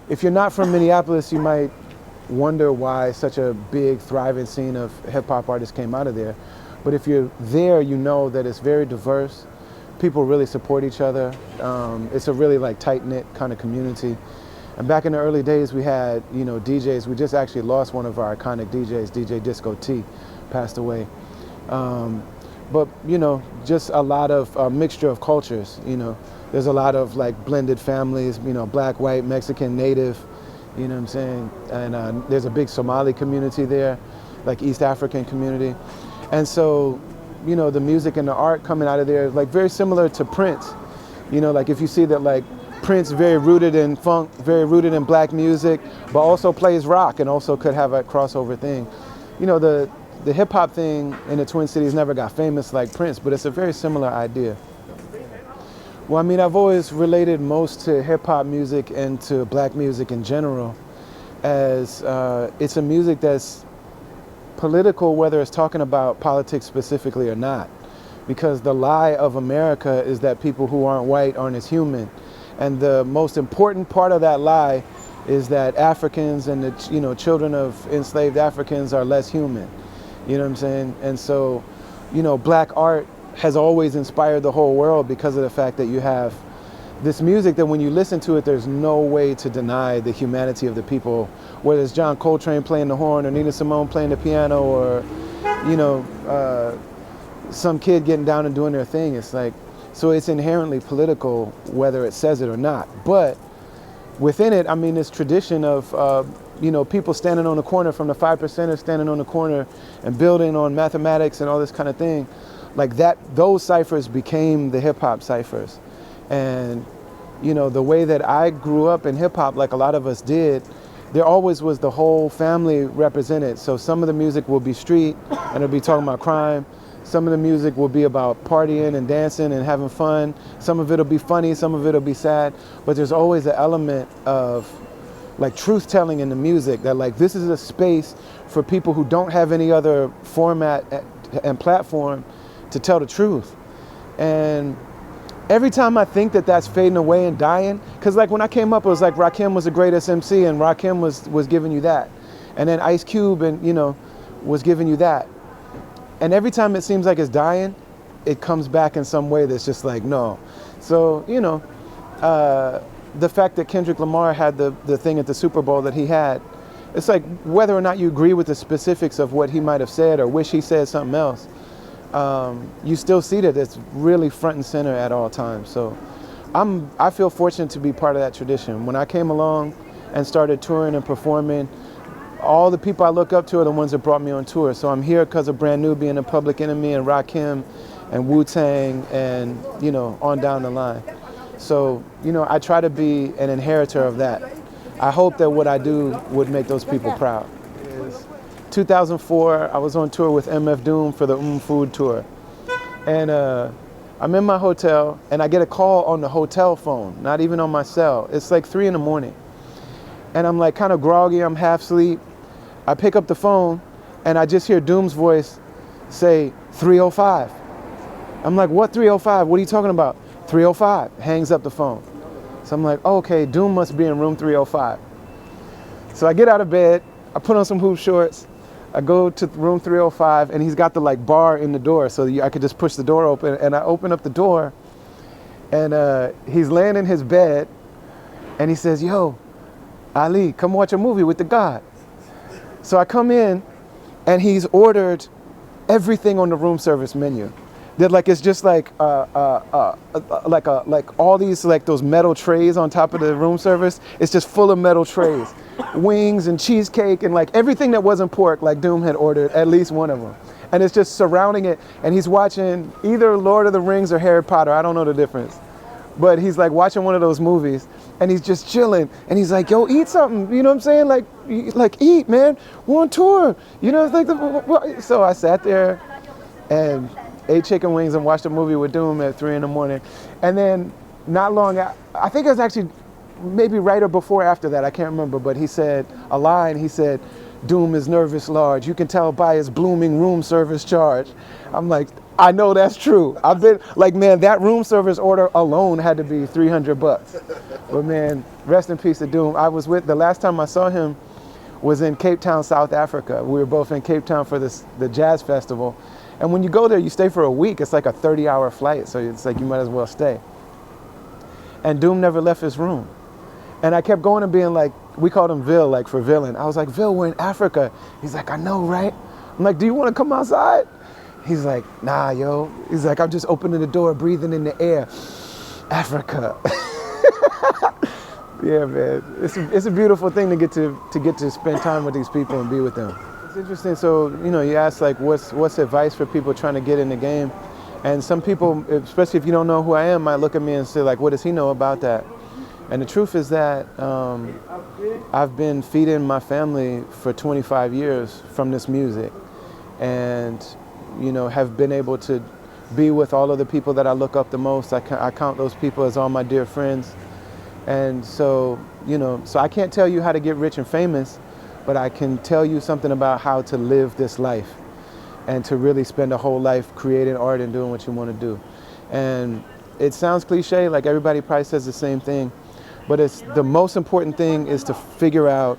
if you're not from Minneapolis, you might wonder why such a big, thriving scene of hip hop artists came out of there. But if you're there, you know that it's very diverse. People really support each other. It's a really like tight-knit kind of community. And back in the early days, we had, DJs. We just actually lost one of our iconic DJs, DJ Disco T, passed away. But, just a lot of mixture of cultures, There's a lot of like blended families, black, white, Mexican, native, you know what I'm saying? And there's a big Somali community there, like East African community. And so, the music and the art coming out of there is like very similar to Prince. Like if you see that like Prince very rooted in funk, very rooted in black music, but also plays rock and also could have a crossover thing. The hip hop thing in the Twin Cities never got famous like Prince, but it's a very similar idea. Well, I mean, I've always related most to hip hop music and to black music in general as it's a music that's political, whether it's talking about politics specifically or not. Because the lie of America is that people who aren't white aren't as human. And the most important part of that lie is that Africans and the children of enslaved Africans are less human. You know what I'm saying? And so, black art has always inspired the whole world because of the fact that you have this music that when you listen to it, there's no way to deny the humanity of the people, whether it's John Coltrane playing the horn or Nina Simone playing the piano or, some kid getting down and doing their thing. It's like, so it's inherently political, whether it says it or not. But within it, I mean, this tradition of, people standing on the corner from the 5%ers standing on the corner and building on mathematics and all this kind of thing, like that, those ciphers became the hip hop ciphers. And, the way that I grew up in hip hop, like a lot of us did, there always was the whole family represented. So some of the music will be street and it'll be talking about crime. Some of the music will be about partying and dancing and having fun. Some of it'll be funny, some of it'll be sad. But there's always an element of like truth telling in the music that like this is a space for people who don't have any other format and platform to tell the truth. And every time I think that that's fading away and dying, because like when I came up, it was like Rakim was the greatest MC and Rakim was giving you that. And then Ice Cube and, was giving you that. And every time it seems like it's dying, it comes back in some way that's just like, no. So, the fact that Kendrick Lamar had the thing at the Super Bowl that he had, it's like whether or not you agree with the specifics of what he might have said or wish he said something else, you still see that it's really front and center at all times. So I feel fortunate to be part of that tradition. When I came along and started touring and performing, all the people I look up to are the ones that brought me on tour. So I'm here because of Brand New being a Public Enemy and Rakim and Wu-Tang and, on down the line. So, I try to be an inheritor of that. I hope that what I do would make those people proud. 2004, I was on tour with MF Doom for the Food Tour. And I'm in my hotel and I get a call on the hotel phone, not even on my cell. It's like 3 a.m. And I'm like kind of groggy, I'm half asleep. I pick up the phone and I just hear Doom's voice say 305. I'm like, what 305? What are you talking about? 305. Hangs up the phone. So I'm like, oh, okay, Doom must be in room 305. So I get out of bed, I put on some hoop shorts, I go to room 305 and he's got the like bar in the door so I could just push the door open, and I open up the door and he's laying in his bed and he says, yo, Ali, come watch a movie with the God. So I come in and he's ordered everything on the room service menu. That like it's just like all these like those metal trays on top of the room service. It's just full of metal trays, wings and cheesecake and like everything that wasn't pork. Like Doom had ordered at least one of them, and it's just surrounding it. And he's watching either Lord of the Rings or Harry Potter. I don't know the difference, but he's like watching one of those movies. And he's just chilling, and he's like, "Yo, eat something." You know what I'm saying? Like eat, man. We're on tour. It's like so I sat there and ate chicken wings and watched a movie with Doom at 3 a.m. And then not long, I think it was actually maybe right or before after that. I can't remember, but he said a line. He said, "Doom is nervous large. You can tell by his blooming room service charge." I'm like, I know that's true. I've been like, man, that room service order alone had to be $300. But man, rest in peace to Doom. I was with, the last time I saw him was in Cape Town, South Africa. We were both in Cape Town for the jazz festival. And when you go there, you stay for a week. It's like a 30-hour flight, so it's like you might as well stay. And Doom never left his room. And I kept going and being like, we called him Vil, like for villain. I was like, Vil, we're in Africa. He's like, I know, right? I'm like, do you want to come outside? He's like, nah, yo. He's like, I'm just opening the door, breathing in the air. Africa. Yeah, man. It's a beautiful thing to get to spend time with these people and be with them. It's interesting. So, you know, you ask like, what's advice for people trying to get in the game? And some people, especially if you don't know who I am, might look at me and say like, what does he know about that? And the truth is that I've been feeding my family for 25 years from this music, and you know, have been able to be with all of the people that I look up the most. I count those people as all my dear friends. And so, you know, so I can't tell you how to get rich and famous, but I can tell you something about how to live this life and to really spend a whole life creating art and doing what you want to do. And it sounds cliche, like everybody probably says the same thing, but it's the most important thing is to figure out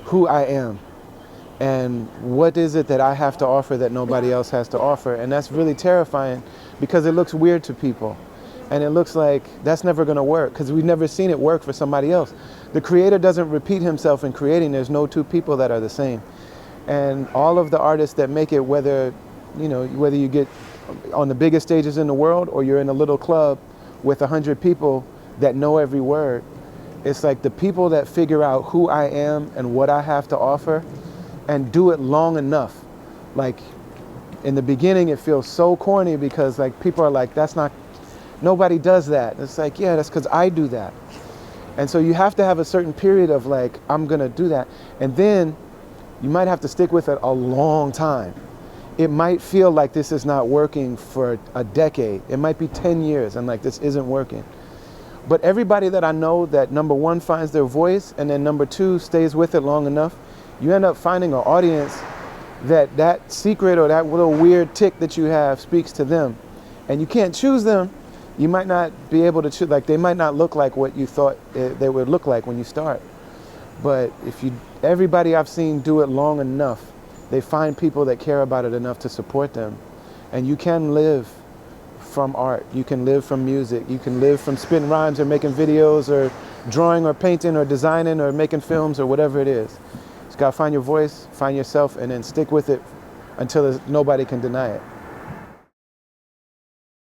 who I am and what is it that I have to offer that nobody else has to offer. And that's really terrifying because it looks weird to people. And it looks like that's never going to work because we've never seen it work for somebody else. The creator doesn't repeat himself in creating. There's no two people that are the same. And all of the artists that make it, whether you get on the biggest stages in the world or you're in a little club with 100 people that know every word, it's like the people that figure out who I am and what I have to offer and do it long enough. Like in the beginning, it feels so corny because like people are like, nobody does that. It's like, yeah, that's because I do that. And so you have to have a certain period of like, I'm gonna do that. And then you might have to stick with it a long time. It might feel like this is not working for a decade. It might be 10 years and like this isn't working. But everybody that I know that number one finds their voice and then number two stays with it long enough, you end up finding an audience that secret or that little weird tick that you have speaks to them. And you can't choose them. You might not be able to choose, like they might not look like what you thought they would look like when you start. But everybody I've seen do it long enough, they find people that care about it enough to support them. And you can live from art. You can live from music. You can live from spitting rhymes or making videos or drawing or painting or designing or making films or whatever it is. Just gotta find your voice, find yourself, and then stick with it until nobody can deny it.